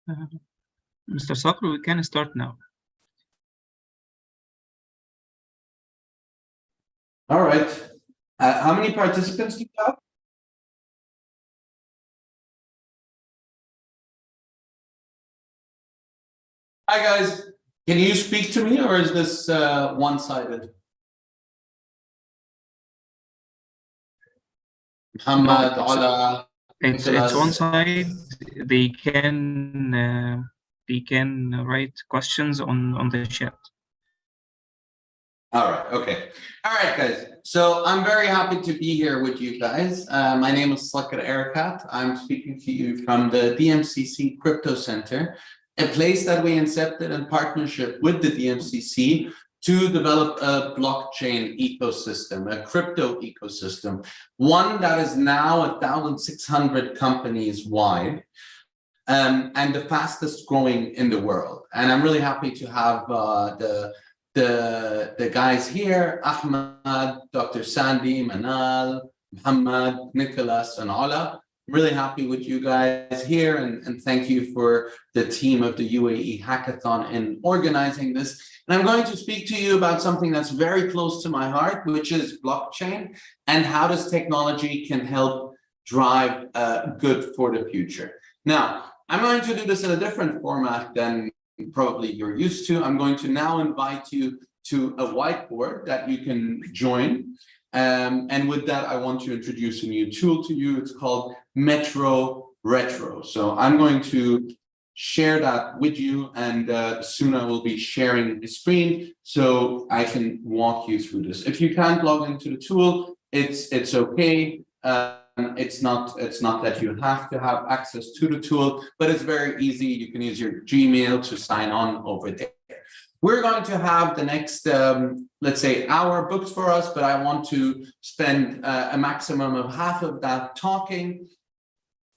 Mr. Sakhr, we can start now. All right. How many participants do you have? Hi, guys. Can you speak to me, or is this one-sided? Muhammad, Ola, It's one side. They can write questions on the chat. All right. Okay. All right, guys. So I'm very happy to be here with you guys. My name is Slakir Erakat. I'm speaking to you from the DMCC Crypto Center, a place that we incepted in partnership with the DMCC to develop a blockchain ecosystem, a crypto ecosystem, one that is now 1,600 companies wide, and the fastest growing in the world. And I'm really happy to have the guys here, Ahmad, Dr. Sandy, Manal, Muhammad, Nicholas, and Ola. Really happy with you guys here, and thank you for the team of the UAE Hackathon in organizing this. And I'm going to speak to you about something that's very close to my heart, which is blockchain and how this technology can help drive good for the future. Now, I'm going to do this in a different format than probably you're used to. I'm going to now invite you to a whiteboard that you can join. And with that, I want to introduce a new tool to you. It's called Metro Retro. So I'm going to share that with you, and soon I will be sharing the screen so I can walk you through this. If you can't log into the tool, it's okay. It's not that you have to have access to the tool, but it's very easy. You can use your Gmail to sign on over there. We're going to have the next, let's say, hour booked for us, but I want to spend a maximum of half of that talking,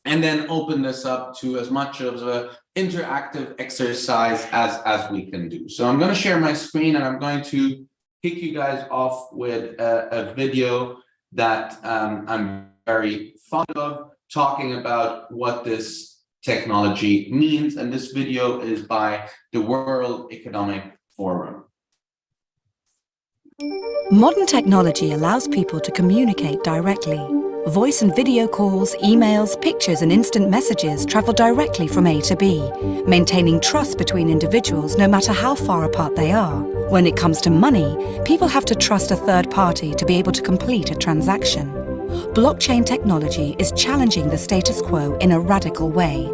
and then open this up to as much of an interactive exercise as we can do. So I'm going to share my screen, and I'm going to kick you guys off with a video that I'm very fond of, talking about what this technology means. And this video is by the World Economic Forum. Modern technology allows people to communicate directly. Voice and video calls, emails, pictures, and instant messages travel directly from A to B, maintaining trust between individuals no matter how far apart they are. When it comes to money, people have to trust a third party to be able to complete a transaction. Blockchain technology is challenging the status quo in a radical way.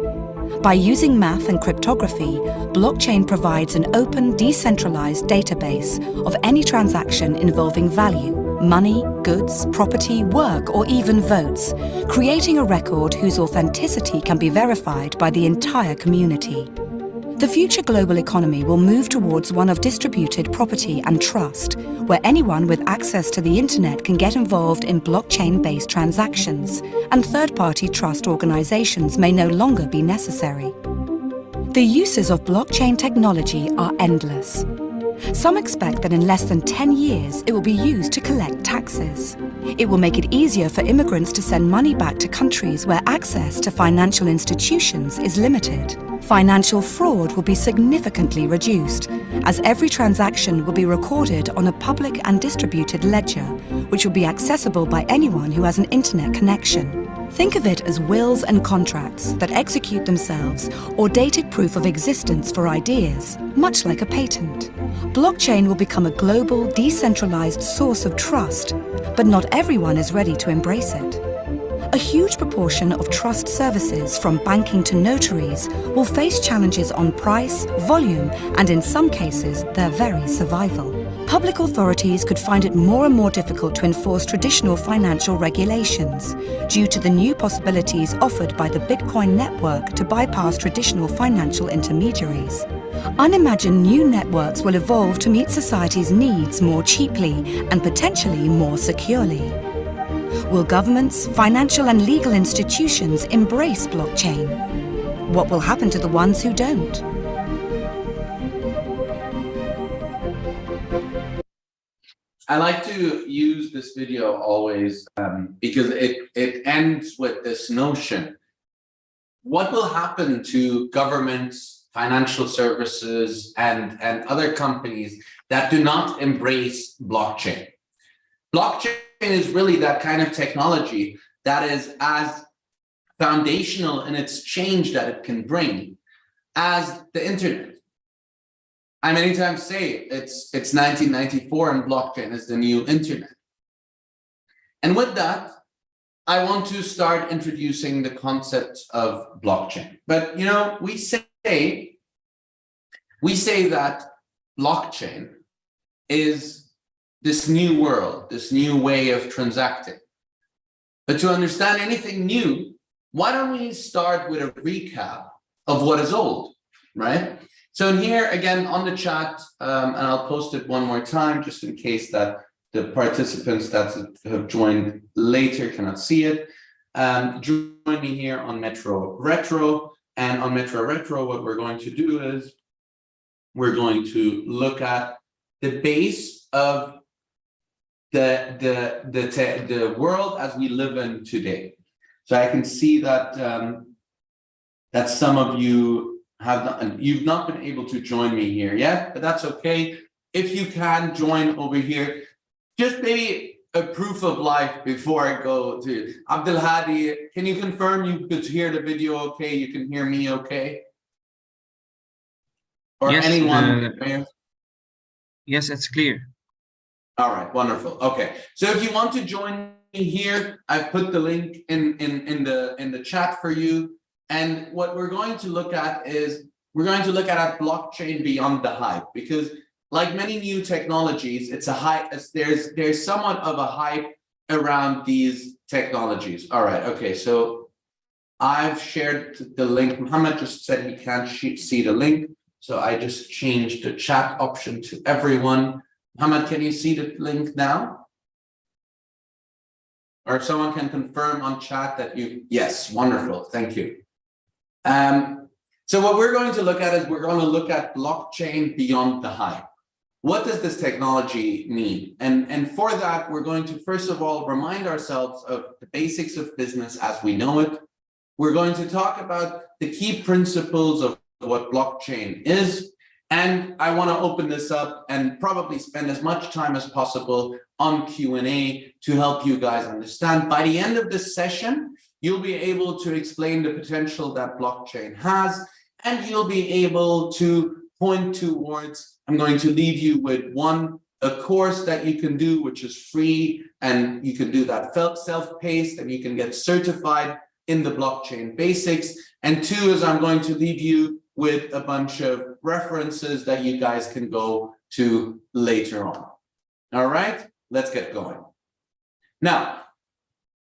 By using math and cryptography, blockchain provides an open, decentralized database of any transaction involving value, money, goods, property, work, or even votes, creating a record whose authenticity can be verified by the entire community. The future global economy will move towards one of distributed property and trust, where anyone with access to the internet can get involved in blockchain-based transactions, and third-party trust organizations may no longer be necessary. The uses of blockchain technology are endless. Some expect that in less than 10 years it will be used to collect taxes. It will make it easier for immigrants to send money back to countries where access to financial institutions is limited. Financial fraud will be significantly reduced, as every transaction will be recorded on a public and distributed ledger, which will be accessible by anyone who has an internet connection. Think of it as wills and contracts that execute themselves, or dated proof of existence for ideas, much like a patent. Blockchain will become a global, decentralized source of trust, but not everyone is ready to embrace it. A huge proportion of trust services, from banking to notaries, will face challenges on price, volume, and in some cases, their very survival. Public authorities could find it more and more difficult to enforce traditional financial regulations due to the new possibilities offered by the Bitcoin network to bypass traditional financial intermediaries. Unimagined new networks will evolve to meet society's needs more cheaply and potentially more securely. Will governments, financial and legal institutions embrace blockchain? What will happen to the ones who don't? I like to use this video always because it ends with this notion. what will happen to governments, financial services, and other companies that do not embrace blockchain? Blockchain is really that kind of technology that is as foundational in its change that it can bring as the internet. I many times say it's 1994 and blockchain is the new internet. And with that, I want to start introducing the concept of blockchain. But you know, we say that blockchain is this new world, this new way of transacting. But to understand anything new, why don't we start with a recap of what is old, right? So in here, again, on the chat, and I'll post it one more time, just in case that the participants that have joined later cannot see it. Join me here on Metro Retro. And on Metro Retro, what we're going to do is we're going to look at the base of the world as we live in today. So I can see that that some of you you've not been able to join me here yet, but that's okay. If you can join over here, just maybe a proof of life before I go to Abdul Hadi. Can you confirm you could hear the video okay? You can hear me okay? Or yes, anyone? Yes, it's clear. All right, wonderful. Okay, so if you want to join me here, I've put the link in the chat for you. And what we're going to look at is we're going to look at a blockchain beyond the hype, because like many new technologies, it's a hype. There's somewhat of a hype around these technologies. All right, okay, so I've shared the link. Muhammad just said he can't see the link, so I just changed the chat option to everyone. Muhammad, can you see the link now? Or if someone can confirm on chat that yes, wonderful, thank you. So what we're going to look at is we're going to look at blockchain beyond the hype. What does this technology mean? And for that, we're going to first of all remind ourselves of the basics of business as we know it. We're going to talk about the key principles of what blockchain is. And I want to open this up and probably spend as much time as possible on Q&A to help you guys understand. By the end of this session, you'll be able to explain the potential that blockchain has, and you'll be able to point towards, I'm going to leave you with a course that you can do, which is free, and you can do that self-paced, and you can get certified in the blockchain basics. And two is I'm going to leave you with a bunch of references that you guys can go to later on. All right, let's get going. Now,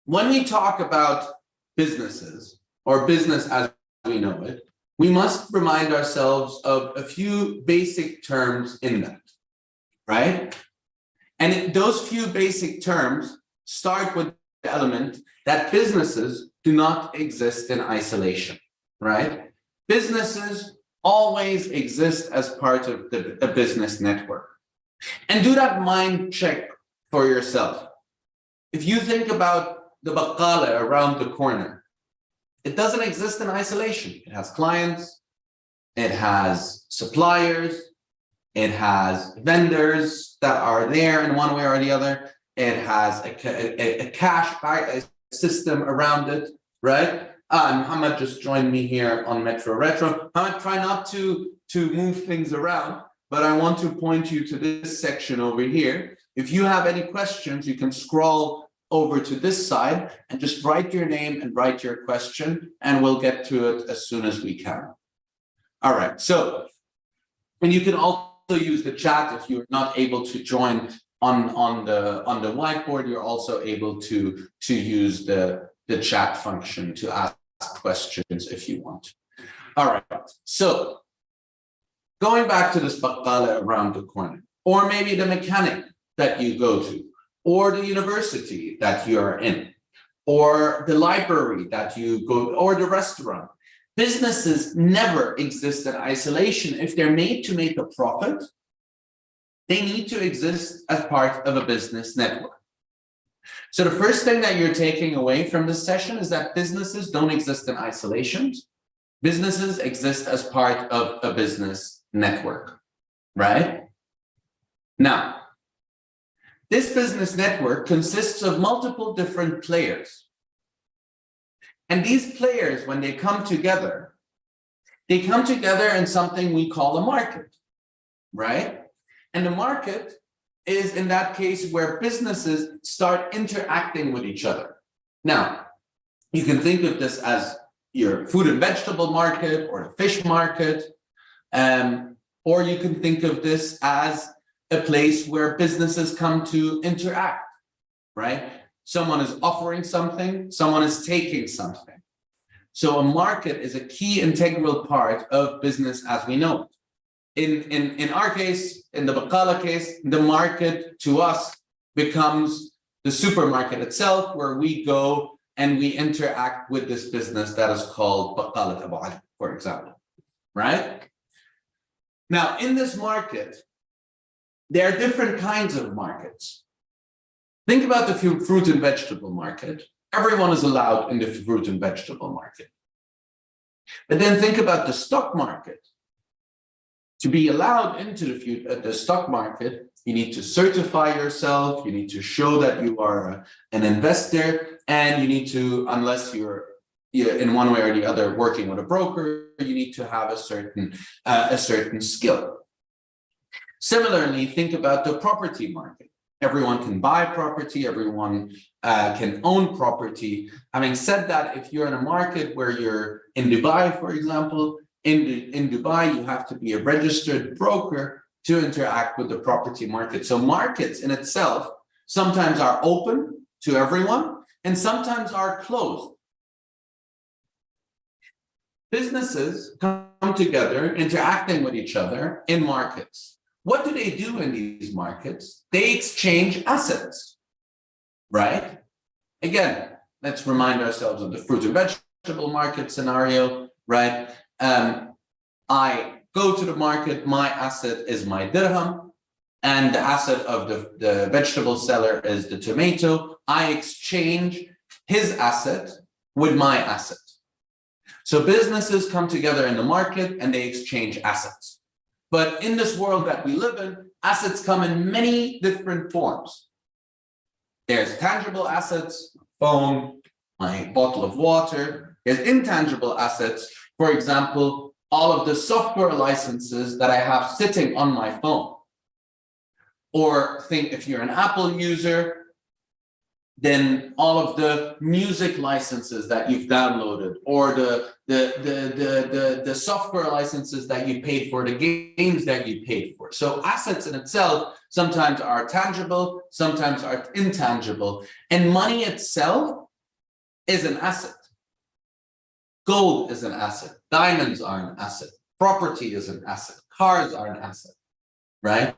when we talk about businesses or business as we know it, we must remind ourselves of a few basic terms in that, right? And those few basic terms start with the element that businesses do not exist in isolation, right? Businesses always exist as part of a business network. And do that mind check for yourself. If you think about the baqqala around the corner, it doesn't exist in isolation. It has clients, it has suppliers, it has vendors that are there in one way or the other. It has a cash system around it, right? Muhammad just joined me here on Metro Retro. Muhammad, try not to move things around, but I want to point you to this section over here. If you have any questions, you can scroll over to this side and just write your name and write your question, and we'll get to it as soon as we can. All right, so, and you can also use the chat if you're not able to join on the whiteboard. You're also able to use the chat function to ask questions if you want. All right, so going back to this baqqala around the corner, or maybe the mechanic that you go to, or the university that you're in, or the library that you go, or the restaurant. Businesses never exist in isolation. If they're made to make a profit, they need to exist as part of a business network. So the first thing that you're taking away from this session is that businesses don't exist in isolation. Businesses exist as part of a business network, right? Now, this business network consists of multiple different players. And these players, when they come together in something we call a market, right? And the market is, in that case, where businesses start interacting with each other. Now, you can think of this as your food and vegetable market or the fish market, or you can think of this as a place where businesses come to interact, right? Someone is offering something, someone is taking something. So a market is a key integral part of business as we know it. In our case, in the Baqala case, the market to us becomes the supermarket itself, where we go and we interact with this business that is called Baqala Abu Ali, for example, right? Now, in this market, there are different kinds of markets. Think about the fruit and vegetable market. Everyone is allowed in the fruit and vegetable market. But then think about the stock market. To be allowed into the stock market, you need to certify yourself, you need to show that you are an investor, and you need to, unless you're in one way or the other working with a broker, you need to have a certain skill. Similarly, think about the property market. Everyone can buy property, everyone can own property. Having said that, if you're in a market where you're in Dubai, for example, in Dubai, you have to be a registered broker to interact with the property market. So markets in itself sometimes are open to everyone and sometimes are closed. Businesses come together, interacting with each other in markets. What do they do in these markets? They exchange assets, right? Again, let's remind ourselves of the fruit and vegetable market scenario, right? I go to the market, my asset is my dirham, and the asset of the vegetable seller is the tomato. I exchange his asset with my asset. So businesses come together in the market and they exchange assets. But in this world that we live in, assets come in many different forms. There's tangible assets, phone, my bottle of water. There's intangible assets, for example, all of the software licenses that I have sitting on my phone. Or think if you're an Apple user, then all of the music licenses that you've downloaded, or the software licenses that you paid for, the games that you paid for. So assets in itself sometimes are tangible, sometimes are intangible, and money itself is an asset. Gold is an asset, diamonds are an asset, property is an asset, cars are an asset, right?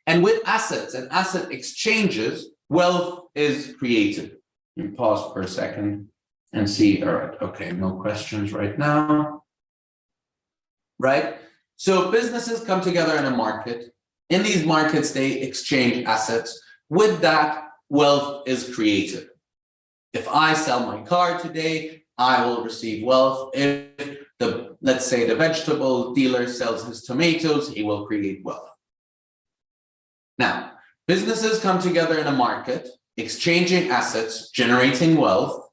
And with assets and asset exchanges, wealth is created. Let me pause for a second and see. All right, okay, no questions right now. Right? So businesses come together in a market. In these markets, they exchange assets. With that, wealth is created. If I sell my car today, I will receive wealth. If let's say the vegetable dealer sells his tomatoes, he will create wealth. Now, businesses come together in a market, exchanging assets, generating wealth.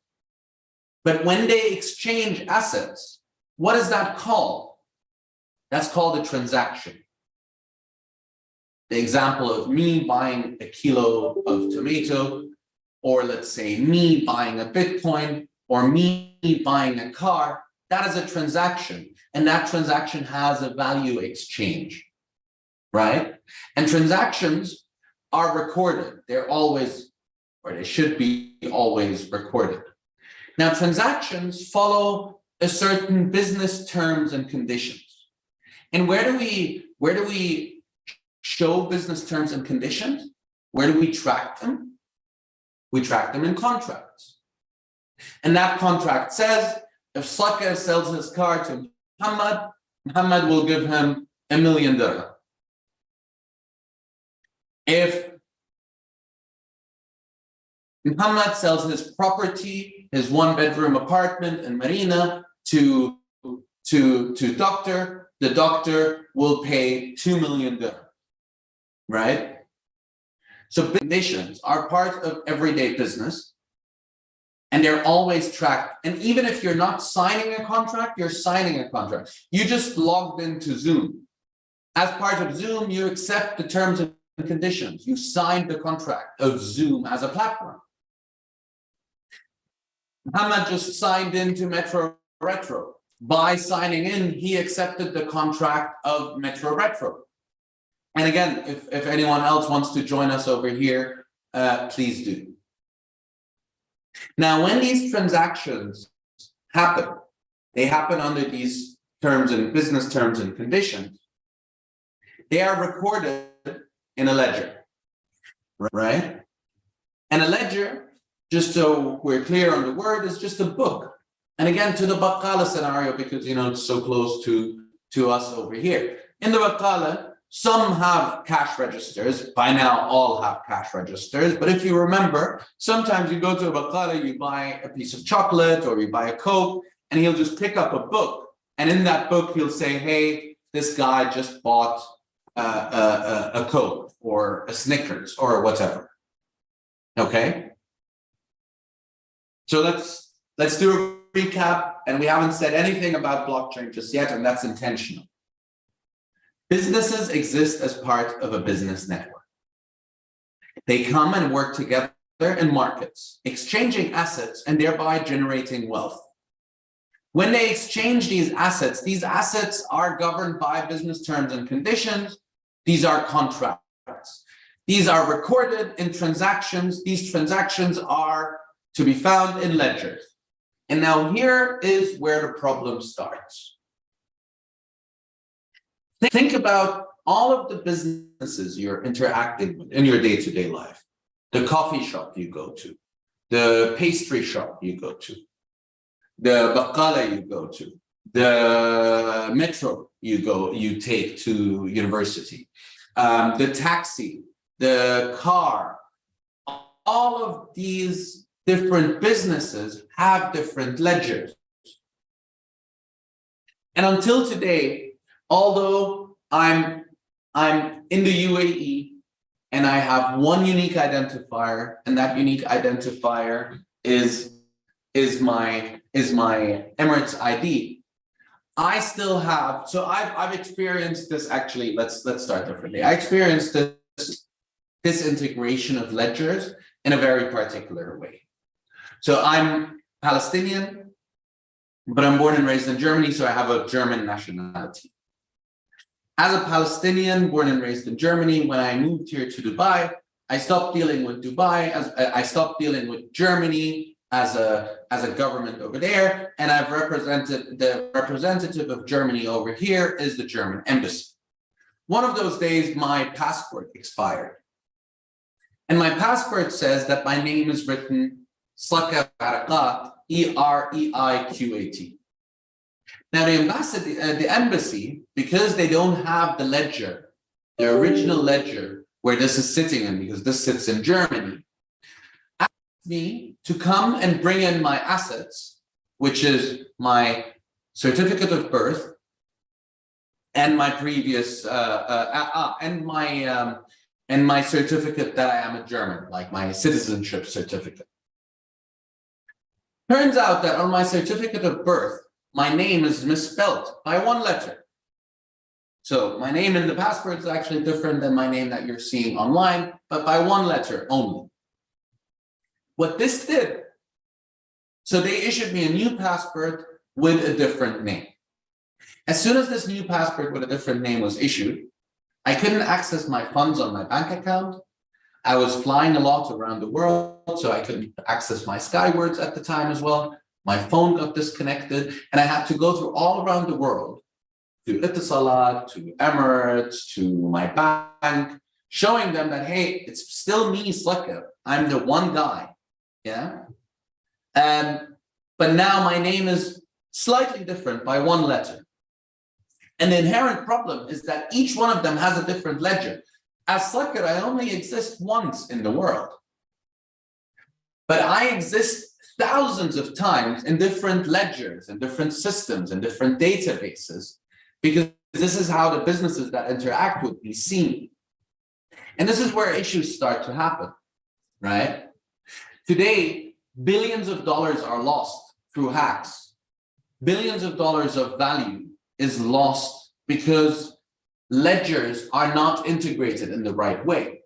But when they exchange assets, what is that called? That's called a transaction. The example of me buying a kilo of tomato, or let's say me buying a Bitcoin, or me buying a car, that is a transaction. And that transaction has a value exchange, right? And transactions are recorded. They're always, or they should be always recorded. Now, transactions follow a certain business terms and conditions. And where do we show business terms and conditions? Where do we track them? We track them in contracts. And that contract says, if Saka sells his car to Muhammad, Muhammad will give him $1 million. If Muhammad sells his property, his one-bedroom apartment in Marina to doctor. The doctor will pay 2 million dirham, right? So conditions are part of everyday business, and they're always tracked. And even if you're not signing a contract, you're signing a contract. You just logged into Zoom. As part of Zoom, you accept the terms and conditions. You signed the contract of Zoom as a platform. Muhammad just signed into Metro Retro. By signing in, he accepted the contract of Metro Retro. And again, if anyone else wants to join us over here, please do. Now, when these transactions happen, they happen under these terms and business terms and conditions. They are recorded in a ledger, right? And a ledger, just so we're clear on the word, is just a book. And again, to the Baqqala scenario, because it's so close to us over here. In the Baqqala, some have cash registers. By now, all have cash registers. But if you remember, sometimes you go to a Baqqala, you buy a piece of chocolate or you buy a Coke, and he'll just pick up a book. And in that book, he'll say, hey, this guy just bought a Coke or a Snickers or whatever. Okay? So let's do a recap. And we haven't said anything about blockchain just yet, and that's intentional. Businesses exist as part of a business network. They come and work together in markets, exchanging assets and thereby generating wealth. When they exchange these assets are governed by business terms and conditions. These are contracts. These are recorded in transactions. These transactions are to be found in ledgers. And now here is where the problem starts. Think about all of the businesses you're interacting with in your day-to-day life. The coffee shop you go to, the pastry shop you go to, the baqqala you go to, the metro you take to university, the taxi, the car. All of these different businesses have different ledgers. And until today, although I'm in the UAE and I have one unique identifier, and that unique identifier is my Emirates ID, I still have. So I've experienced this. Actually, let's start differently. I experienced this integration of ledgers in a very particular way. So I'm Palestinian, but I'm born and raised in Germany, so I have a German nationality. As a Palestinian born and raised in Germany, when I moved here to Dubai, I stopped dealing with Dubai, I stopped dealing with Germany as a government over there, and I've represented the representative of Germany over here is the German embassy. One of those days, my passport expired. And my passport says that my name is written Slaka Barakat, E-R-E-I-Q-A-T. Now, the embassy, because they don't have the ledger, the original ledger where this is sitting in, because this sits in Germany, asked me to come and bring in my assets, which is my certificate of birth and my previous and my certificate that I am a German, like my citizenship certificate. Turns out that on my certificate of birth, my name is misspelled by one letter. So my name in the passport is actually different than my name that you're seeing online, but by one letter only. What this did, so they issued me a new passport with a different name. As soon as this new passport with a different name was issued, I couldn't access my funds on my bank account. I was flying a lot around the world, so I couldn't access my Skywards at the time as well. My phone got disconnected, and I had to go through all around the world, to Etisalat, to Emirates, to my bank, showing them that, hey, it's still me, Slaka. I'm the one guy, yeah? But now my name is slightly different by one letter. And the inherent problem is that each one of them has a different ledger. As Slaka, I only exist once in the world. But I exist thousands of times in different ledgers and different systems and different databases, because this is how the businesses that interact with me see me. And this is where issues start to happen, right? Today, billions of dollars are lost through hacks. Billions of dollars of value is lost because ledgers are not integrated in the right way.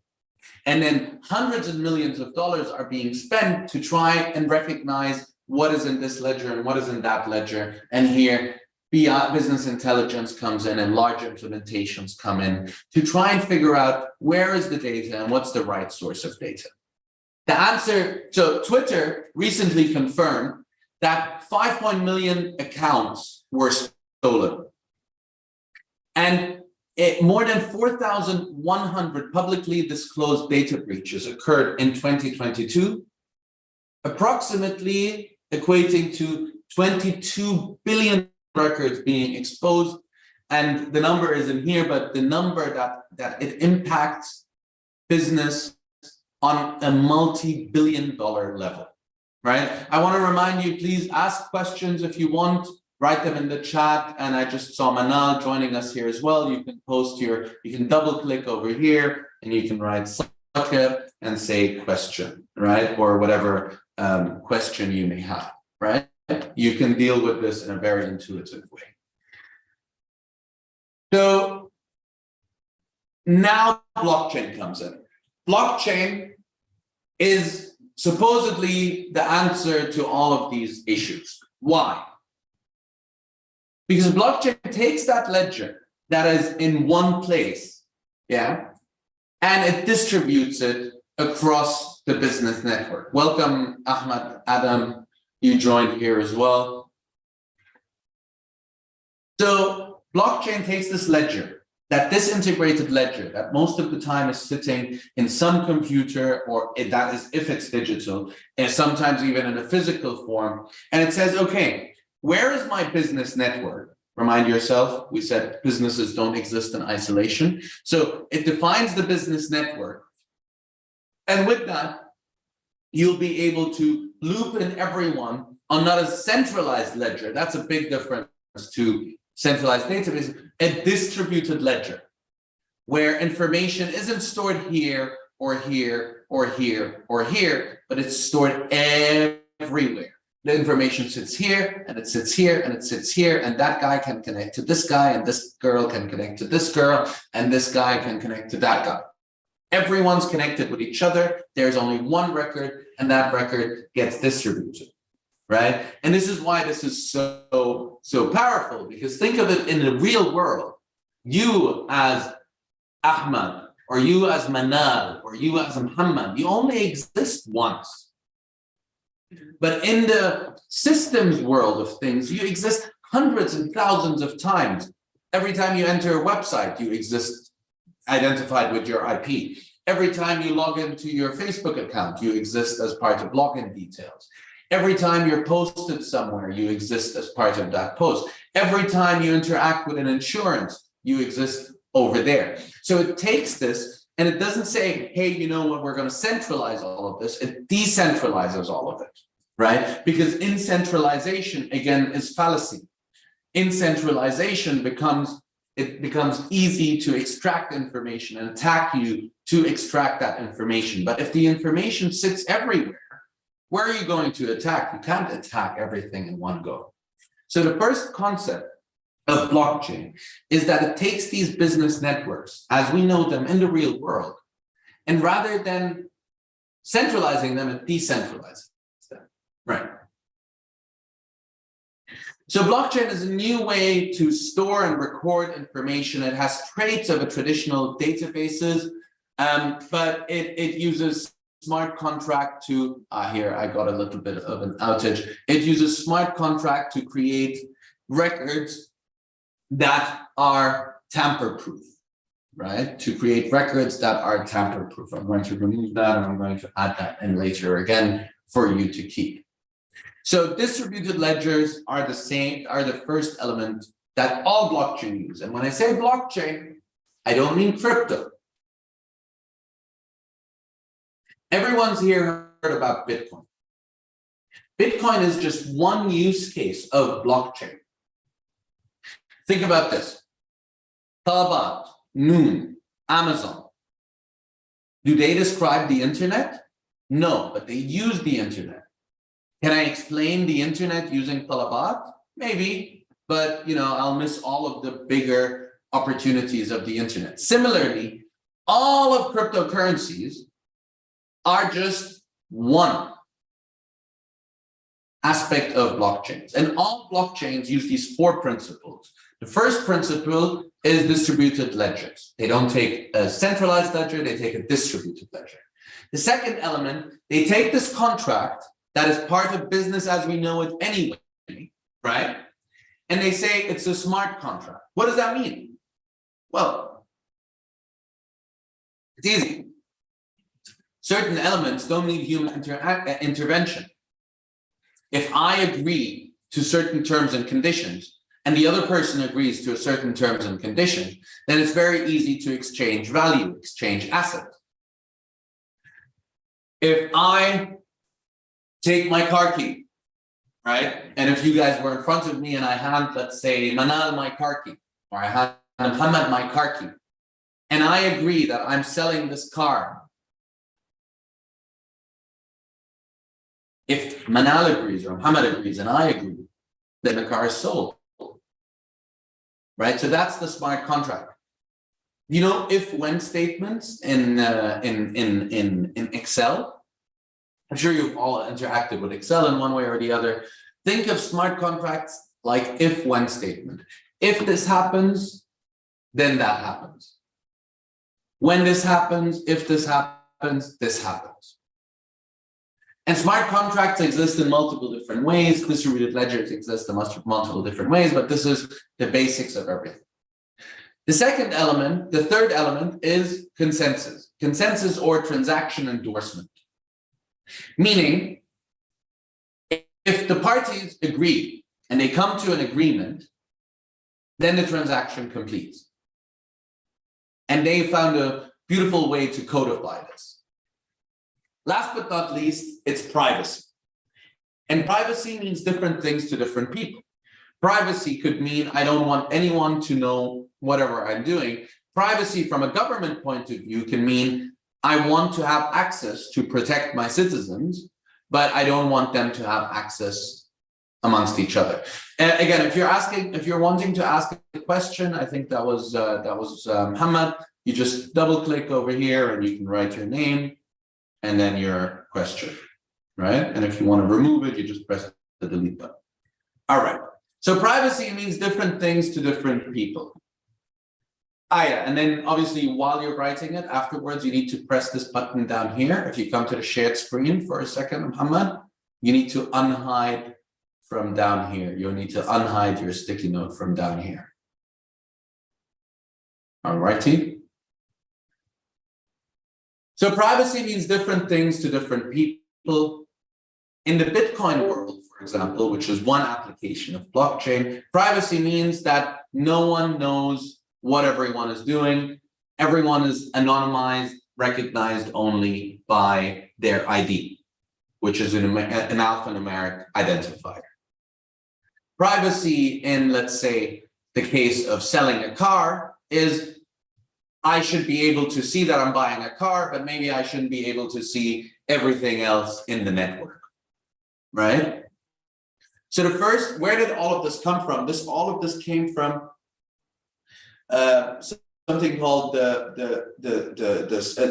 And then hundreds of millions of dollars are being spent to try and recognize what is in this ledger and what is in that ledger. And here, business intelligence comes in and large implementations come in to try and figure out where is the data and what's the right source of data. The answer, so Twitter recently confirmed that 5 million accounts were stolen. And more than 4,100 publicly disclosed data breaches occurred in 2022, approximately equating to 22 billion records being exposed. And the number isn't here, but the number that it impacts business on a multi-billion-dollar level, right? I want to remind you, please ask questions if you want. Write them in the chat, and I just saw Manal joining us here as well. You can you can double click over here and you can write Sakir and say question, right? Or whatever question you may have, right? You can deal with this in a very intuitive way. So now blockchain comes in. Blockchain is supposedly the answer to all of these issues. Why? Because blockchain takes that ledger that is in one place, yeah, and it distributes it across the business network. Welcome, Ahmad, Adam, you joined here as well. So blockchain takes this ledger, that disintegrated ledger that most of the time is sitting in some computer, or that is if it's digital, and sometimes even in a physical form, and it says, okay, where is my business network? Remind yourself, we said businesses don't exist in isolation. So it defines the business network. And with that, you'll be able to loop in everyone on not a centralized ledger. That's a big difference to centralized database, a distributed ledger, where information isn't stored here or here or here or here, but it's stored everywhere. The information sits here, and it sits here, and it sits here, and that guy can connect to this guy, and this girl can connect to this girl, and this guy can connect to that guy. Everyone's connected with each other. There's only one record, and that record gets distributed, right? And this is why this is so powerful, because think of it in the real world. You as Ahmad, or you as Manal, or you as Muhammad, you only exist once. But in the systems world of things, you exist hundreds and thousands of times. Every time you enter a website, you exist identified with your IP. Every time you log into your Facebook account, you exist as part of login details. Every time you're posted somewhere, you exist as part of that post. Every time you interact with an insurance, you exist over there. So it takes this, and it doesn't say, hey, you know what, we're going to centralize all of this. It decentralizes all of it, right? Because in centralization, again, is fallacy. In centralization becomes easy to extract information and attack you to extract that information. But if the information sits everywhere, where are you going to attack? You can't attack everything in one go. So the first concept of blockchain is that it takes these business networks as we know them in the real world, and rather than centralizing them, it decentralizes them, right? So blockchain is a new way to store and record information. It has traits of a traditional databases, but it uses smart contract to, here I got a little bit of an outage. It uses smart contract to create records that are tamper-proof, right? To create records that are tamper-proof. I'm going to remove that and I'm going to add that in later again for you to keep. So distributed ledgers are the same, are the first element that all blockchain use. And when I say blockchain, I don't mean crypto. Everyone's here heard about Bitcoin, Bitcoin is just one use case of blockchain. Think about this. Talabat, Noon, Amazon. Do they describe the internet? No, but they use the internet. Can I explain the internet using Talabat? Maybe, but I'll miss all of the bigger opportunities of the internet. Similarly, all of cryptocurrencies are just one aspect of blockchains. And all blockchains use these 4 principles. The first principle is distributed ledgers. They don't take a centralized ledger, they take a distributed ledger. The second element, they take this contract that is part of business as we know it anyway, right? And they say it's a smart contract. What does that mean? Well, it's easy. Certain elements don't need human intervention. If I agree to certain terms and conditions, and the other person agrees to a certain terms and conditions, then it's very easy to exchange value, exchange assets. If I take my car key, right? And if you guys were in front of me and I hand, let's say, Manal my car key, or I hand Muhammad my car key, and I agree that I'm selling this car. If Manal agrees or Muhammad agrees and I agree, then the car is sold. Right? So that's the smart contract. If-when statements in Excel. I'm sure you've all interacted with Excel in one way or the other. Think of smart contracts like if-when statement. If this happens, then that happens. When this happens, if this happens, this happens. And smart contracts exist in multiple different ways. Distributed ledgers exist in multiple different ways, but this is the basics of everything. The second element, the third element, is consensus. Consensus or transaction endorsement. Meaning, if the parties agree and they come to an agreement, then the transaction completes. And they found a beautiful way to codify this. Last but not least, it's privacy. And privacy means different things to different people. Privacy could mean I don't want anyone to know whatever I'm doing. Privacy from a government point of view can mean I want to have access to protect my citizens, but I don't want them to have access amongst each other. And again, if you're wanting to ask a question, I think that was Muhammad. You just double click over here and you can write your name and then your question, right? And if you want to remove it, you just press the delete button. All right. So privacy means different things to different people. Yeah, and then obviously while you're writing it, afterwards, you need to press this button down here. If you come to the shared screen for a second, Muhammad, you need to unhide from down here. You'll need to unhide your sticky note from down here. All righty. So privacy means different things to different people. In the Bitcoin world, for example, which is one application of blockchain, privacy means that no one knows what everyone is doing. Everyone is anonymized, recognized only by their ID, which is an alphanumeric identifier. Privacy in, let's say, the case of selling a car is I should be able to see that I'm buying a car, but maybe I shouldn't be able to see everything else in the network, right? So the first, where did all of this come from? All of this came from something called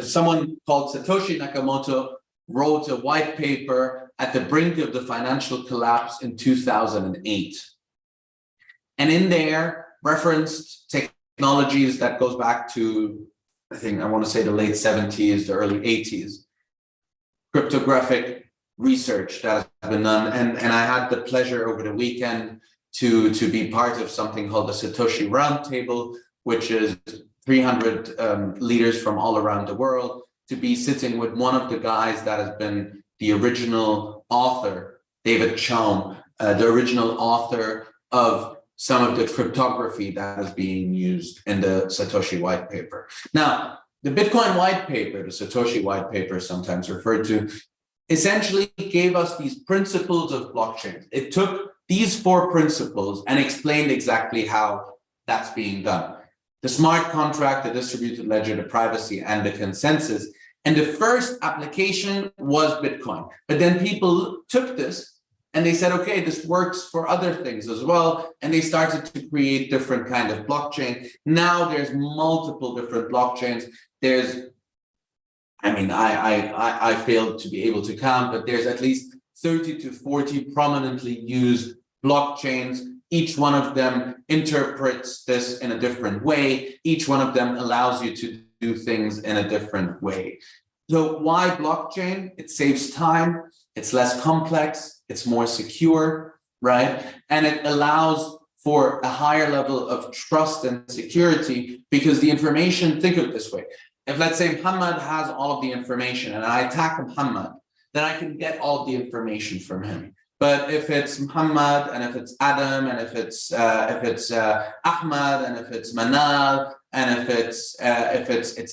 someone called Satoshi Nakamoto wrote a white paper at the brink of the financial collapse in 2008. And in there referenced technologies that goes back to, I want to say the late 70s, the early 80s, cryptographic research that has been done. And I had the pleasure over the weekend to be part of something called the Satoshi Roundtable, which is 300 leaders from all around the world, to be sitting with one of the guys that has been the original author, David Chaum, the original author of some of the cryptography that is being used in the Satoshi white paper. Now, the Bitcoin white paper, the Satoshi white paper, sometimes referred to, essentially gave us these principles of blockchain. It took these 4 principles and explained exactly how that's being done. The smart contract, the distributed ledger, the privacy, and the consensus. And the first application was Bitcoin. But then people took this and they said, okay, this works for other things as well. And they started to create different kind of blockchain. Now there's multiple different blockchains. There's, I mean, I failed to be able to count, but there's at least 30 to 40 prominently used blockchains. Each one of them interprets this in a different way. Each one of them allows you to do things in a different way. So why blockchain? It saves time, it's less complex, it's more secure, right? And it allows for a higher level of trust and security because the information, think of it this way. If let's say Muhammad has all of the information and I attack Muhammad, then I can get all the information from him. But if it's Muhammad and if it's Adam and if it's Ahmad and if it's Manal and if it's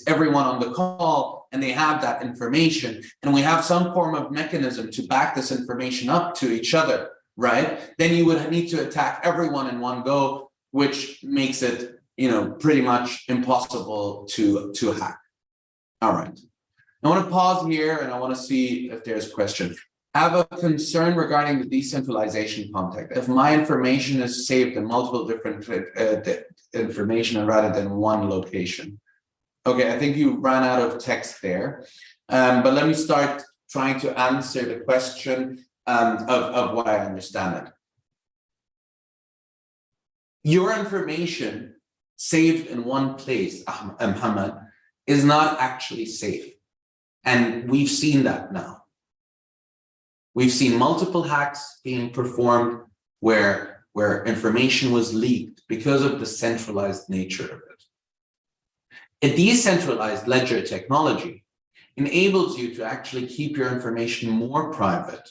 everyone on the call and they have that information and we have some form of mechanism to back this information up to each other, right? Then you would need to attack everyone in one go, which makes it, pretty much impossible to hack. All right. I want to pause here and I want to see if there's a question. I have a concern regarding the decentralization context. If my information is saved in multiple different information rather than one location. Okay, I think you ran out of text there, but let me start trying to answer the question of what I understand it. Your information saved in one place, Muhammad, is not actually safe. And we've seen that now. We've seen multiple hacks being performed where information was leaked because of the centralized nature of it. A decentralized ledger technology enables you to actually keep your information more private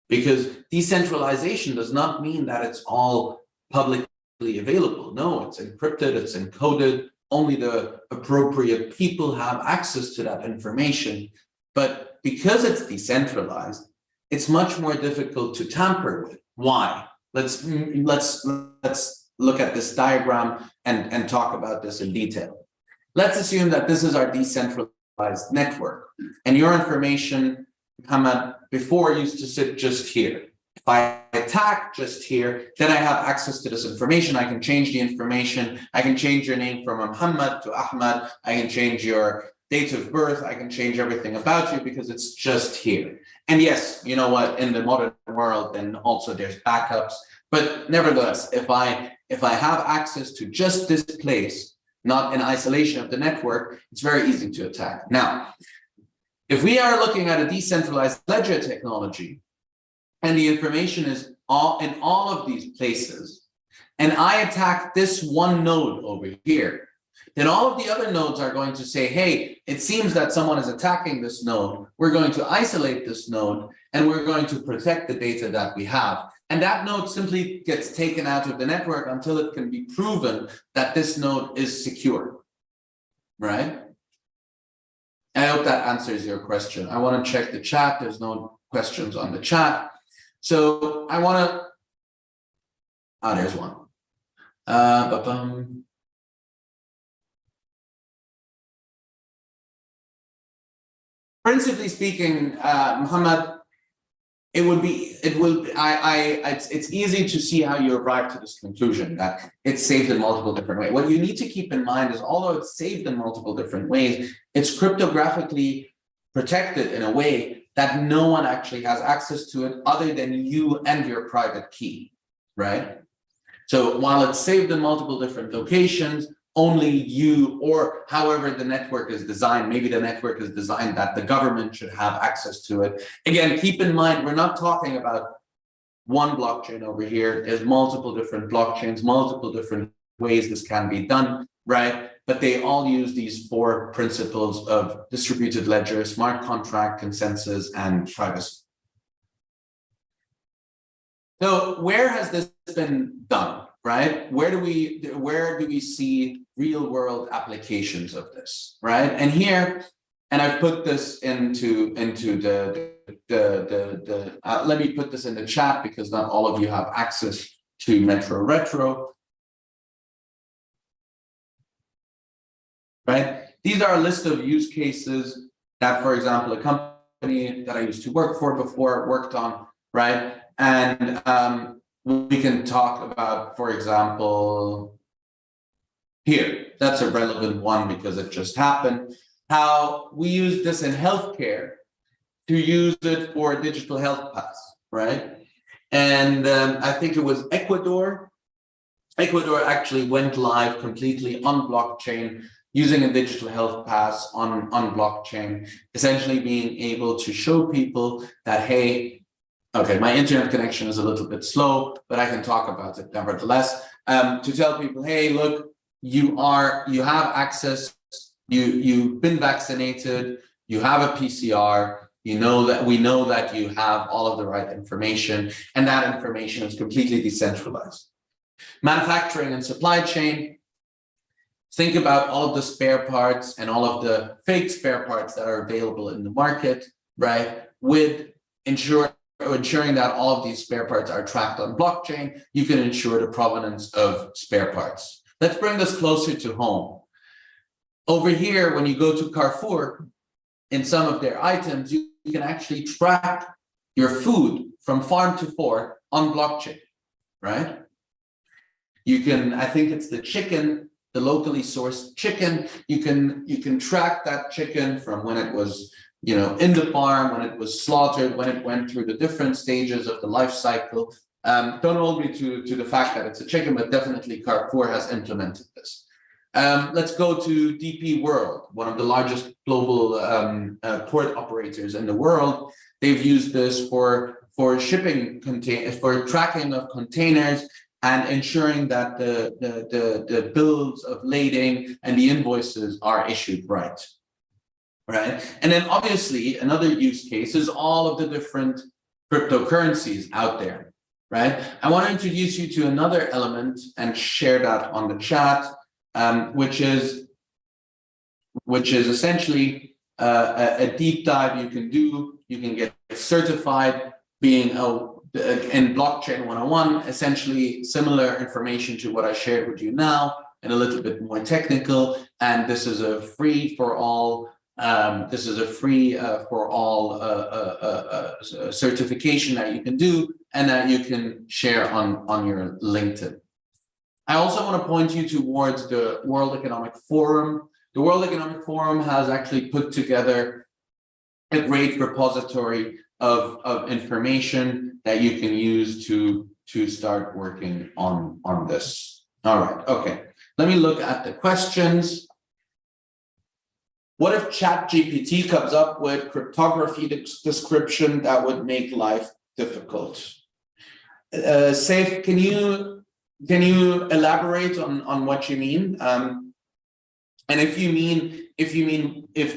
because decentralization does not mean that it's all publicly available. No, it's encrypted, it's encoded. Only the appropriate people have access to that information. But because it's decentralized, it's much more difficult to tamper with. Why? Let's look at this diagram and talk about this in detail. Let's assume that this is our decentralized network and your information, Muhammad, before used to sit just here. If I attack just here, then I have access to this information. I can change the information. I can change your name from Muhammad to Ahmad. I can change your date of birth. I can change everything about you because it's just here. And yes, you know what, in the modern world, then also there's backups. But nevertheless, if I have access to just this place, not in isolation of the network, it's very easy to attack. Now, if we are looking at a decentralized ledger technology, and the information is in all of these places, and I attack this one node over here, then all of the other nodes are going to say, hey, it seems that someone is attacking this node. We're going to isolate this node, and we're going to protect the data that we have. And that node simply gets taken out of the network until it can be proven that this node is secure, right? I hope that answers your question. I want to check the chat. There's no questions on the chat. So I want to, there's one. Principally speaking, Muhammad, it's easy to see how you arrive to this conclusion that it's saved in multiple different ways. What you need to keep in mind is, although it's saved in multiple different ways, it's cryptographically protected in a way that no one actually has access to it other than you and your private key, right? So while it's saved in multiple different locations, only you, or however the network is designed, maybe the network is designed that the government should have access to it. Again, keep in mind, we're not talking about one blockchain over here. There's multiple different blockchains, multiple different ways this can be done, right? But they all use these 4 principles of distributed ledger, smart contract, consensus, and privacy. So where has this been done, right? Where do we see real world applications of this, right? And here, and I've put this into the let me put this in the chat because not all of you have access to Metro Retro. Right? These are a list of use cases that, for example, a company that I used to work for before worked on, right? And we can talk about, for example, here, that's a relevant one because it just happened, how we use this in healthcare to use it for a digital health pass, right? And I think it was Ecuador. Ecuador actually went live completely on blockchain using a digital health pass on blockchain, essentially being able to show people that, hey, okay, my internet connection is a little bit slow, but I can talk about it nevertheless. To tell people, hey, look, you have access, you've been vaccinated, you have a PCR, we know that you have all of the right information, and that information is completely decentralized. Manufacturing and supply chain, think about all of the spare parts and all of the fake spare parts that are available in the market, right? With ensuring that all of these spare parts are tracked on blockchain, you can ensure the provenance of spare parts. Let's bring this closer to home. Over here, when you go to Carrefour, in some of their items, you can actually track your food from farm to fork on blockchain, right? You can, I think it's the chicken, the locally sourced chicken, you can track that chicken from when it was, in the farm, when it was slaughtered, when it went through the different stages of the life cycle. Don't hold me to the fact that it's a chicken, but definitely Carrefour has implemented this. Let's go to DP World, one of the largest global port operators in the world. They've used this for shipping for tracking of containers and ensuring that the bills of lading and the invoices are issued right. And then obviously another use case is all of the different cryptocurrencies out there, right? I want to introduce you to another element and share that on the chat, which is essentially a deep dive you can do. You can get certified being in blockchain 101, essentially similar information to what I shared with you now, and a little bit more technical. And this is a free for all. Certification that you can do and that you can share on your LinkedIn. I also want to point you towards the World Economic Forum. The World Economic Forum has actually put together a great repository of information that you can use to start working on this. All right, okay. Let me look at the questions. What if ChatGPT comes up with cryptography description that would make life difficult? Saif, can you elaborate on what you mean? And if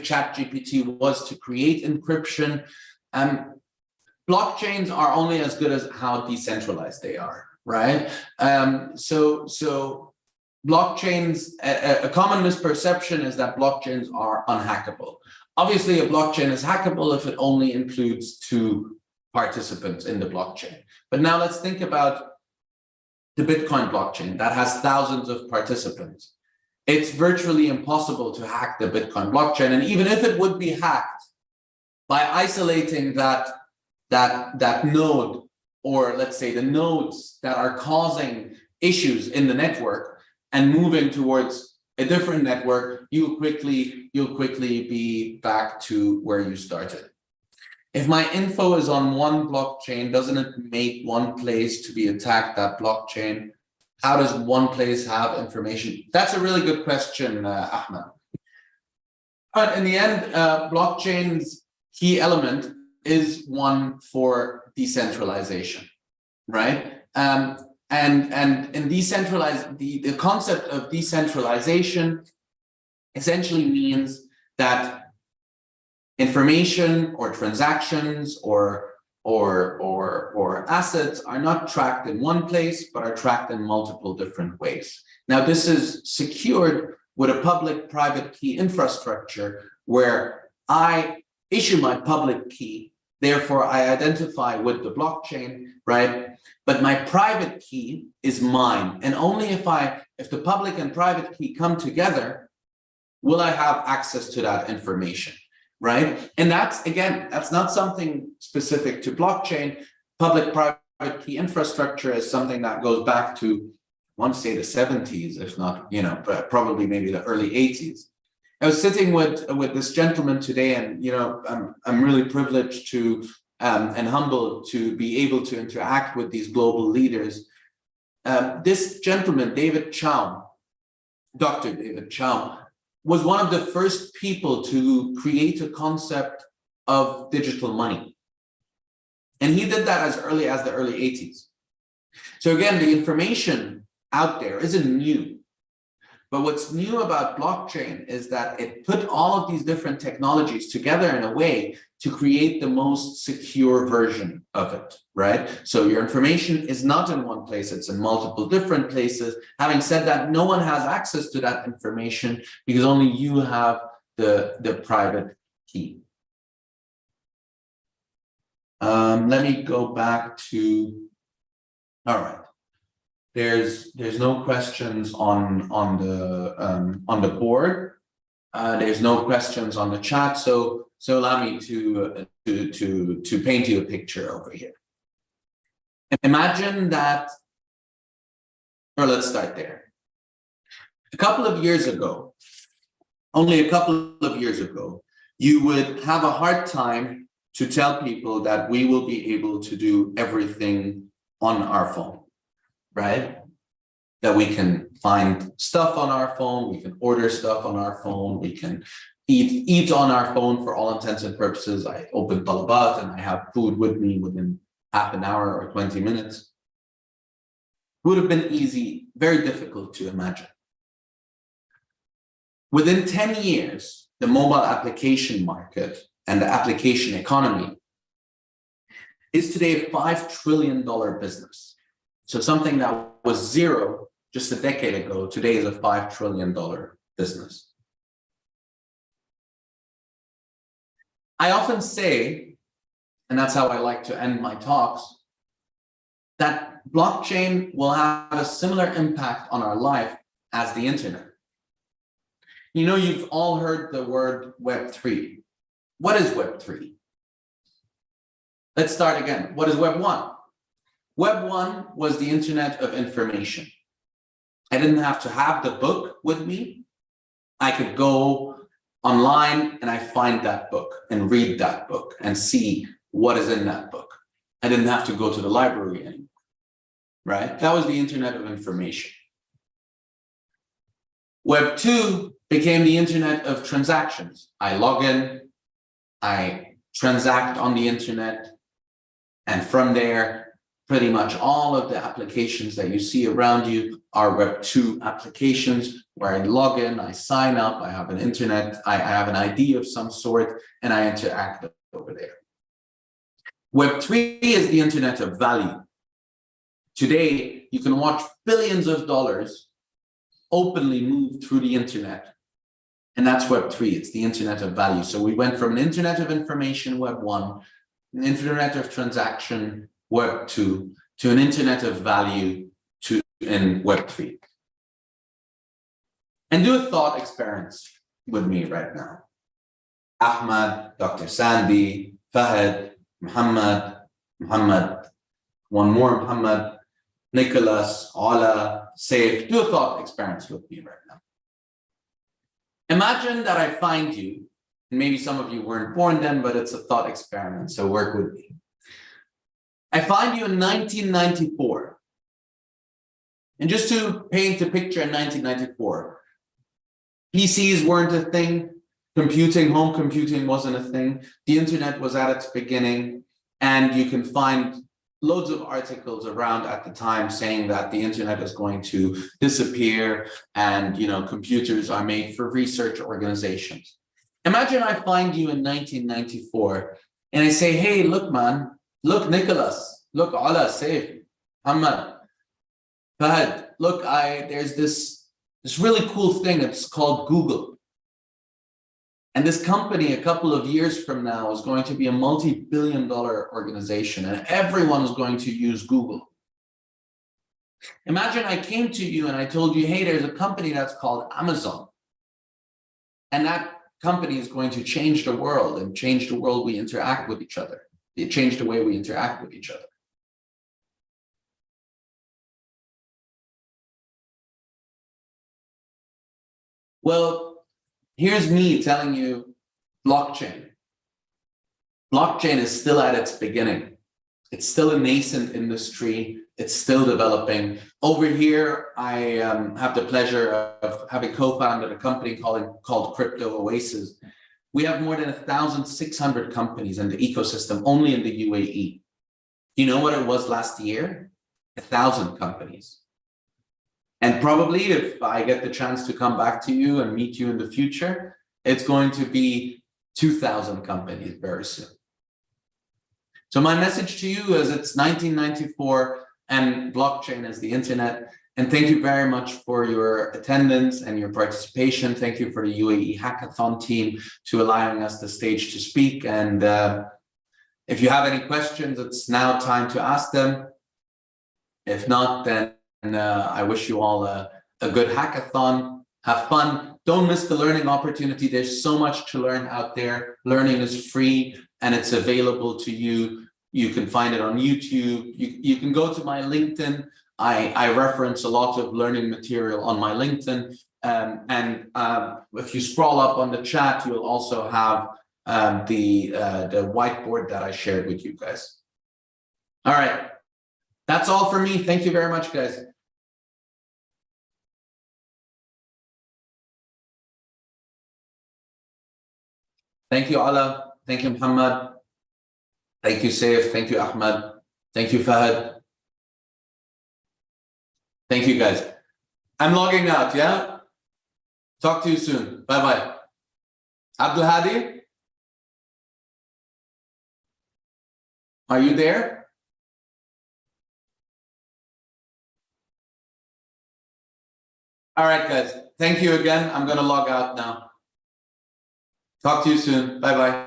ChatGPT was to create encryption, blockchains are only as good as how decentralized they are, right? So blockchains, a common misperception is that blockchains are unhackable. Obviously, a blockchain is hackable if it only includes 2 participants in the blockchain. But now let's think about the Bitcoin blockchain that has thousands of participants. It's virtually impossible to hack the Bitcoin blockchain. And even if it would be hacked, by isolating that node, or let's say the nodes that are causing issues in the network, and moving towards a different network, you'll quickly be back to where you started. If my info is on one blockchain, doesn't it make one place to be attacked, that blockchain? How does one place have information? That's a really good question, Ahmed. But in the end, blockchain's key element is one for decentralization, right? And in decentralized, the concept of decentralization essentially means that information or transactions or assets are not tracked in one place, but are tracked in multiple different ways. Now, this is secured with a public-private key infrastructure where I issue my public key Therefore, I identify with the blockchain, right? But my private key is mine. And only if the public and private key come together, will I have access to that information, right? And that's, again, that's not something specific to blockchain. Public-private key infrastructure is something that goes back to, I want to say the 70s, if not, probably maybe the early 80s. I was sitting with this gentleman today, and I'm really privileged to and humbled to be able to interact with these global leaders. This gentleman, David Chow, Dr. David Chow, was one of the first people to create a concept of digital money. And he did that as early as the early 80s. So again, the information out there isn't new. But what's new about blockchain is that it put all of these different technologies together in a way to create the most secure version of it, right? So your information is not in one place, it's in multiple different places. Having said that, no one has access to that information because only you have the private key. Let me go back to, all right. There's no questions on the board. There's no questions on the chat. So allow me to paint you a picture over here. Imagine that, or let's start there. A couple of years ago, only a couple of years ago, you would have a hard time to tell people that we will be able to do everything on our phone. Right? That we can find stuff on our phone, we can order stuff on our phone, we can eat on our phone for all intents and purposes. I open Talabat and I have food with me within half an hour or 20 minutes. It would have been easy, very difficult to imagine. Within 10 years, the mobile application market and the application economy is today a $5 trillion business. So something that was zero just a decade ago, today is a $5 trillion business. I often say, and that's how I like to end my talks, that blockchain will have a similar impact on our life as the internet. You've all heard the word Web3. What is Web3? Let's start again. What is Web 1? Web 1 was the internet of information. I didn't have to have the book with me. I could go online and I find that book and read that book and see what is in that book. I didn't have to go to the library anymore, right? That was the internet of information. Web 2 became the internet of transactions. I log in, I transact on the internet, and from there, pretty much all of the applications that you see around you are Web 2 applications where I log in, I sign up, I have an internet, I have an ID of some sort, and I interact over there. Web 3 is the internet of value. Today, you can watch billions of dollars openly move through the internet. And that's Web 3, it's the internet of value. So we went from an internet of information, Web 1, an internet of transaction, Web 2, to an internet of value in Web 3. And do a thought experiment with me right now. Ahmad, Dr. Sandy, Fahad, Muhammad, one more Muhammad, Nicholas, Ola, Saif. Do a thought experiment with me right now. Imagine that I find you, and maybe some of you weren't born then, but it's a thought experiment, so work with me. I find you in 1994. And just to paint a picture in 1994, PCs weren't a thing, home computing wasn't a thing, the internet was at its beginning, and you can find loads of articles around at the time saying that the internet is going to disappear and computers are made for research organizations. Imagine I find you in 1994 and I say, hey, look, man, look, Nicholas, look, Ola, Saif, Muhammad, Fahad, look, there's this really cool thing, it's called Google. And this company, a couple of years from now, is going to be a multi-billion-dollar organization, and everyone is going to use Google. Imagine I came to you and I told you, hey, there's a company that's called Amazon. And that company is going to change the world and change the world we interact with each other. It changed the way we interact with each other. Well, here's me telling you blockchain. Blockchain is still at its beginning. It's still a nascent industry. It's still developing. Over here, I have the pleasure of having co-founded a company called Crypto Oasis. We have more than 1,600 companies in the ecosystem only in the UAE. You know what it was last year? 1,000 companies. And probably if I get the chance to come back to you and meet you in the future, it's going to be 2,000 companies very soon. So my message to you is it's 1994 and blockchain is the internet. And thank you very much for your attendance and your participation. Thank you for the UAE Hackathon team to allowing us the stage to speak. And if you have any questions, it's now time to ask them. If not, then I wish you all a good hackathon. Have fun. Don't miss the learning opportunity. There's so much to learn out there. Learning is free and it's available to you. You can find it on YouTube. You can go to my LinkedIn. I reference a lot of learning material on my LinkedIn. If you scroll up on the chat, you'll also have the whiteboard that I shared with you guys. All right. That's all for me. Thank you very much, guys. Thank you, Ala. Thank you, Muhammad. Thank you, Saif. Thank you, Ahmed. Thank you, Fahad. Thank you, guys. I'm logging out, yeah? Talk to you soon. Bye-bye. Abdul Hadi? Are you there? All right, guys. Thank you again. I'm going to log out now. Talk to you soon. Bye-bye.